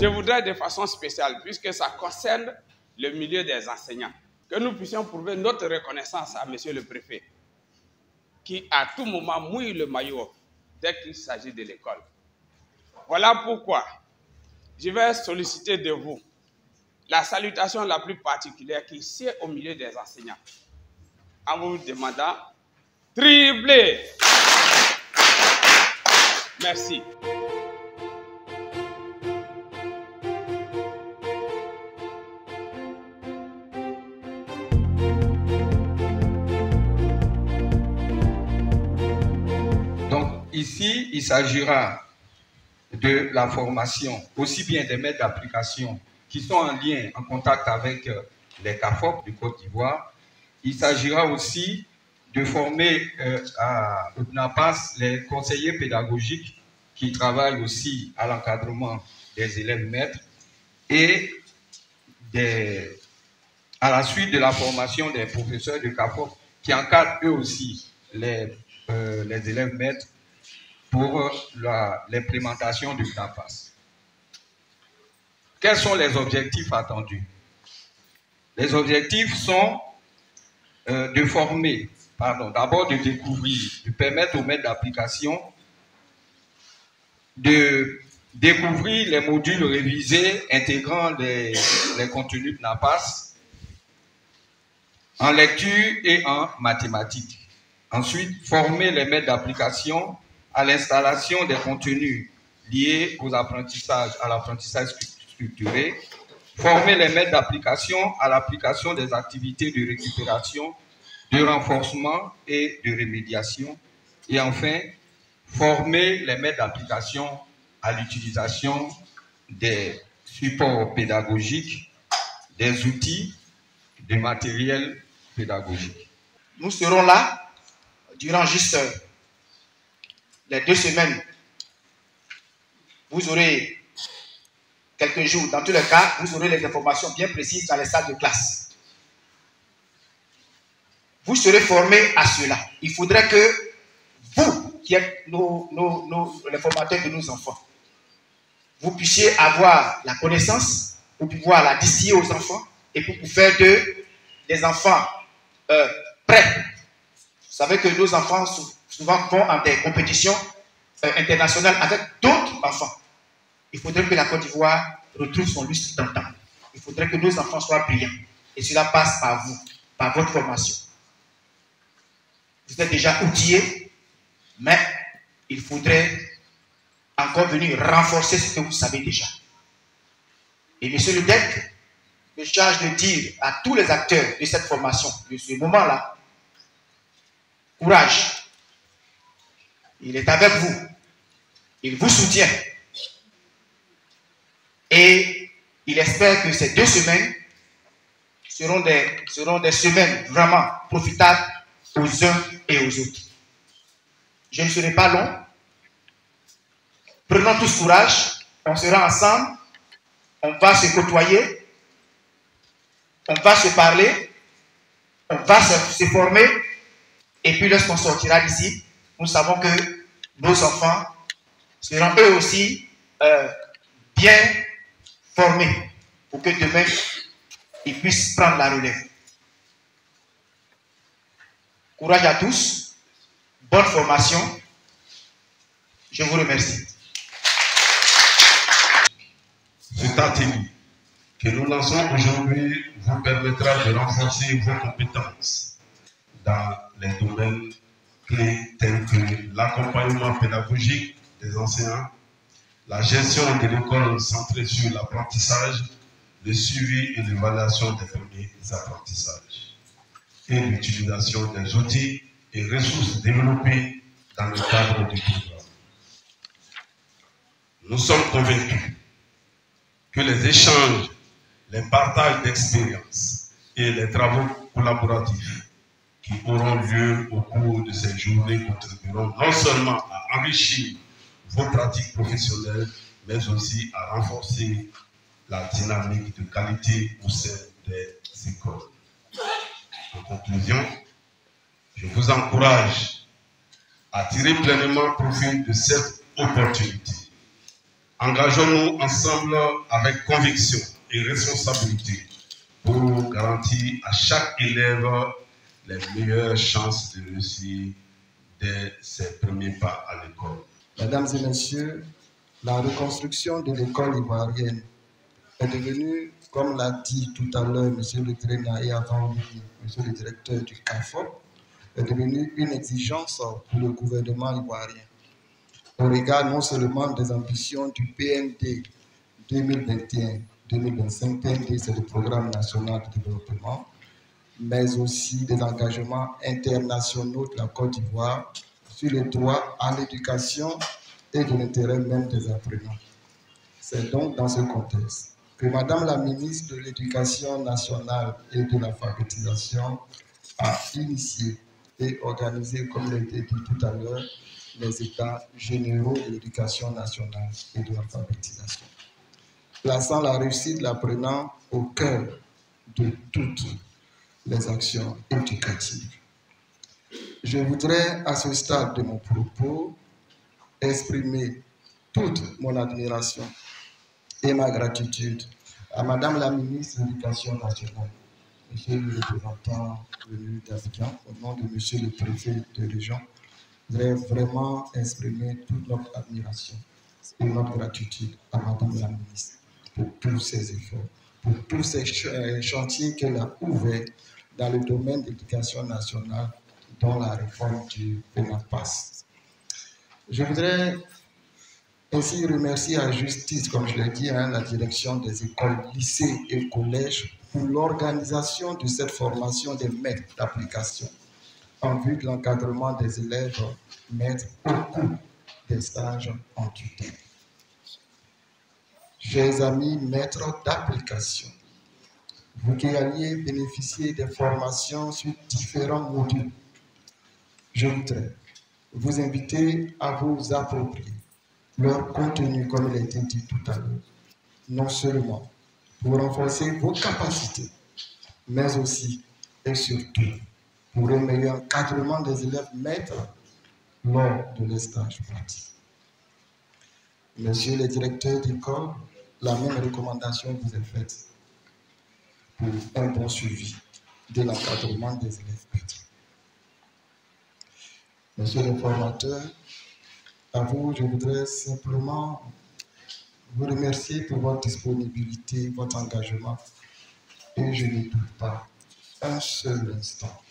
Je voudrais de façon spéciale, puisque ça concerne le milieu des enseignants, que nous puissions prouver notre reconnaissance à monsieur le préfet, qui à tout moment mouille le maillot dès qu'il s'agit de l'école. Voilà pourquoi je vais solliciter de vous la salutation la plus particulière qui sied au milieu des enseignants, en vous demandant tripler. Merci. Donc ici, il s'agira de la formation, aussi bien des maîtres d'application qui sont en lien, en contact avec les CAFOP du Côte d'Ivoire. Il s'agira aussi de former au CNAPAS les conseillers pédagogiques qui travaillent aussi à l'encadrement des élèves maîtres et à la suite de la formation des professeurs de CAFOP qui encadrent eux aussi les élèves maîtres pour l'implémentation du CNAPAS. Quels sont les objectifs attendus? Les objectifs sont de former, d'abord de découvrir, de permettre aux maîtres d'application de découvrir les modules révisés intégrant les contenus de NAPAS en lecture et en mathématiques. Ensuite, former les maîtres d'application à l'installation des contenus liés aux apprentissages, à l'apprentissage structuré, former les maîtres d'application à l'application des activités de récupération, de renforcement et de rémédiation, et enfin, former les maîtres d'application à l'utilisation des supports pédagogiques, des outils, des matériels pédagogiques. Nous serons là durant juste les 2 semaines. Vous aurez quelques jours. Dans tous les cas, vous aurez les informations bien précises dans les salles de classe. Vous serez formés à cela. Il faudrait que vous, qui êtes les formateurs de nos enfants, vous puissiez avoir la connaissance pour pouvoir la distiller aux enfants et pour faire des enfants prêts. Vous savez que nos enfants souvent vont en des compétitions internationales avec d'autres enfants. Il faudrait que la Côte d'Ivoire retrouve son lustre d'antan. Il faudrait que nos enfants soient brillants. Et cela passe par vous, par votre formation. Vous êtes déjà outillés, mais il faudrait encore venir renforcer ce que vous savez déjà. Et M. le DEC me charge de dire à tous les acteurs de cette formation, de ce moment-là, courage. Il est avec vous. Il vous soutient. Et il espère que ces 2 semaines seront des semaines vraiment profitables aux uns et aux autres. Je ne serai pas long. Prenons tous courage. On sera ensemble. On va se côtoyer. On va se parler. On va se former. Et puis lorsqu'on sortira d'ici, nous savons que nos enfants seront eux aussi bien formés pour que demain, ils puissent prendre la relève. Courage à tous, bonne formation. Je vous remercie. Cet atelier que nous lançons aujourd'hui vous permettra de renforcer vos compétences dans les domaines clés tels que l'accompagnement pédagogique des enseignants, la gestion de l'école centrée sur l'apprentissage, le suivi et l'évaluation des premiers apprentissages, et l'utilisation des outils et ressources développées dans le cadre du programme. Nous sommes convaincus que les échanges, les partages d'expériences et les travaux collaboratifs qui auront lieu au cours de ces journées contribueront non seulement à enrichir vos pratiques professionnelles, mais aussi à renforcer la dynamique de qualité au sein des écoles. En conclusion, je vous encourage à tirer pleinement profit de cette opportunité Engageons-nous ensemble avec conviction et responsabilité pour garantir à chaque élève les meilleures chances de réussir dès ses premiers pas à l'école. Mesdames et messieurs, la reconstruction de l'école ivoirienne est devenue, comme l'a dit tout à l'heure M. le Tréna et avant lui, M. le directeur du CAFOP, est devenue une exigence pour le gouvernement ivoirien. Au regard non seulement des ambitions du PND 2021-2025, PND c'est le Programme national de développement, mais aussi des engagements internationaux de la Côte d'Ivoire sur le droit à l'éducation et de l'intérêt même des apprenants. C'est donc dans ce contexte que Madame la ministre de l'Éducation nationale et de l'alphabétisation a initié et organisé, comme l'a été dit tout à l'heure, les états généraux de l'éducation nationale et de l'alphabétisation, plaçant la réussite de l'apprenant au cœur de toutes les actions éducatives. Je voudrais, à ce stade de mon propos, exprimer toute mon admiration et ma gratitude à Madame la ministre de l'Éducation nationale, Monsieur le représentant venu d'Abidjan, au nom de Monsieur le préfet de région. Je voudrais vraiment exprimer toute notre admiration et notre gratitude à Madame la ministre pour tous ses efforts, pour tous ces chantiers qu'elle a ouverts dans le domaine de l'éducation nationale, dont la réforme du FENAPAS. Je voudrais ainsi remercier à justice, comme je l'ai dit, la direction des écoles, lycées et collèges pour l'organisation de cette formation des maîtres d'application en vue de l'encadrement des élèves maîtres au cours des stages en tutelle. Chers amis maîtres d'application, vous qui alliez bénéficier des formations sur différents modules, je voudrais vous inviter à vous approprier leur contenu, comme il a été dit tout à l'heure, non seulement pour renforcer vos capacités, mais aussi et surtout pour un meilleur encadrement des élèves maîtres lors de les stages pratiques. Monsieur le directeur d'école, la même recommandation vous est faite pour un bon suivi de l'encadrement des élèves maîtres. Monsieur le formateur, à vous, je voudrais simplement vous remercier pour votre disponibilité, votre engagement. Et je ne doute pas un seul instant,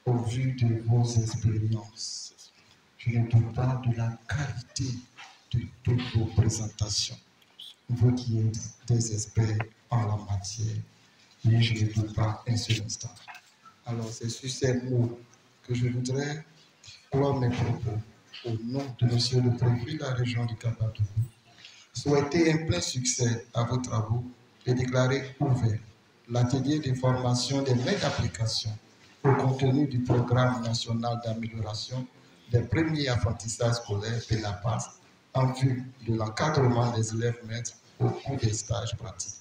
au vu de vos expériences, je ne doute pas de la qualité de toutes vos présentations. Vous qui êtes des experts en la matière, et je ne doute pas un seul instant. Alors, c'est sur ces mots que je voudrais clore mes propos au nom de Monsieur le Préfet de la région du Cap-Vert, souhaiter un plein succès à vos travaux et déclarer ouvert l'atelier de formation des maîtres d'application au contenu du programme national d'amélioration des premiers apprentissages scolaires FENAPAS en vue de l'encadrement des élèves maîtres au cours des stages pratiques.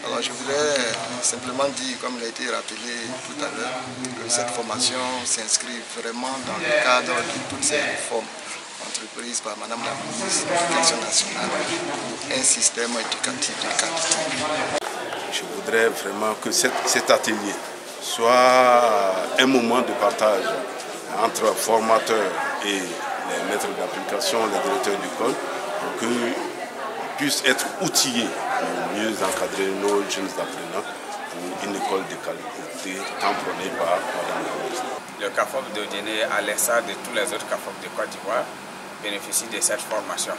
Alors je voudrais simplement dire, comme il a été rappelé tout à l'heure, que cette formation s'inscrit vraiment dans le cadre de toutes ces réformes entreprises par Madame la ministre de l'Éducation nationale pour un système éducatif de qualité. Je voudrais vraiment que cet atelier soit un moment de partage entre formateurs et les maîtres d'application, les directeurs d'école, pour qu'ils puissent être outillés pour mieux encadrer nos jeunes apprenants pour une école de qualité tamponnée par Madame la ministre. Le CAFOP de Guinée, à l'instar de tous les autres CAFOP de Côte d'Ivoire, bénéficie de cette formation,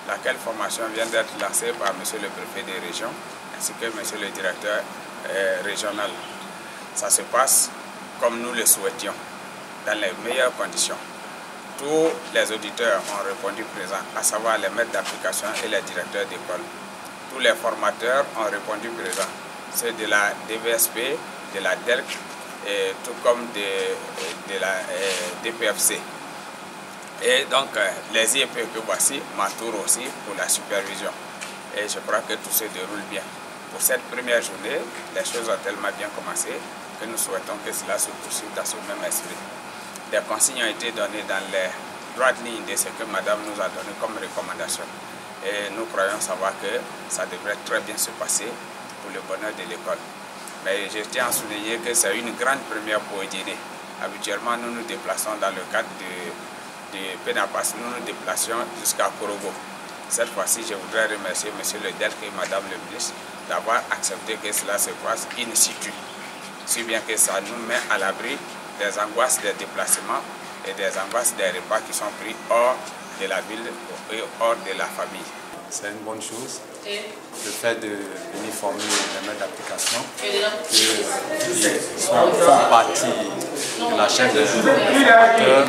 laquelle formation vient d'être lancée par M. le préfet des régions ainsi que M. le directeur régional. Ça se passe comme nous le souhaitions, dans les meilleures conditions. Tous les auditeurs ont répondu présents, à savoir les maîtres d'application et les directeurs d'école. Tous les formateurs ont répondu présents. C'est de la DVSP, de la DELC, et tout comme de la DPFC. Et donc, les IEP que voici m'entourent aussi pour la supervision. Et je crois que tout se déroule bien. Pour cette première journée, les choses ont tellement bien commencé que nous souhaitons que cela se poursuive dans ce même esprit. Des consignes ont été données dans les droite ligne de ce que Madame nous a donné comme recommandation. Et nous croyons savoir que ça devrait très bien se passer pour le bonheur de l'école. Mais je tiens à souligner que c'est une grande première pour Edjene. Habituellement, nous nous déplaçons dans le cadre de Pénapas, nous nous déplacions jusqu'à Korogo. Cette fois-ci, je voudrais remercier M. le DELC et Mme le ministre d'avoir accepté que cela se fasse in situ. Si bien que ça nous met à l'abri des angoisses des déplacements et des angoisses des repas qui sont pris hors de la ville et hors de la famille. C'est une bonne chose, le fait de venir former les maîtres d'application qui font partie de la chaîne des formateurs.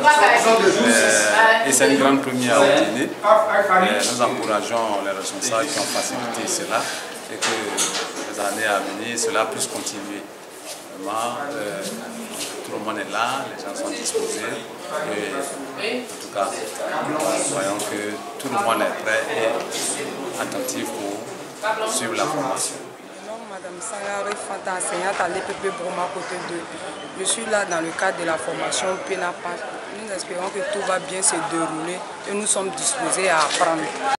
Et c'est une grande première à Edjene. Nous encourageons les responsables qui ont facilité cela et que les années à venir, cela puisse continuer. Vraiment, tout le monde est là, les gens sont disposés. Et en tout cas, nous voyons que tout le monde est prêt et attentif pour suivre la formation. Madame Sangare Fanta, enseignante à l'EPP Broma côté 2. Je suis là dans le cadre de la formation Pénapas. Nous espérons que tout va bien se dérouler et nous sommes disposés à apprendre.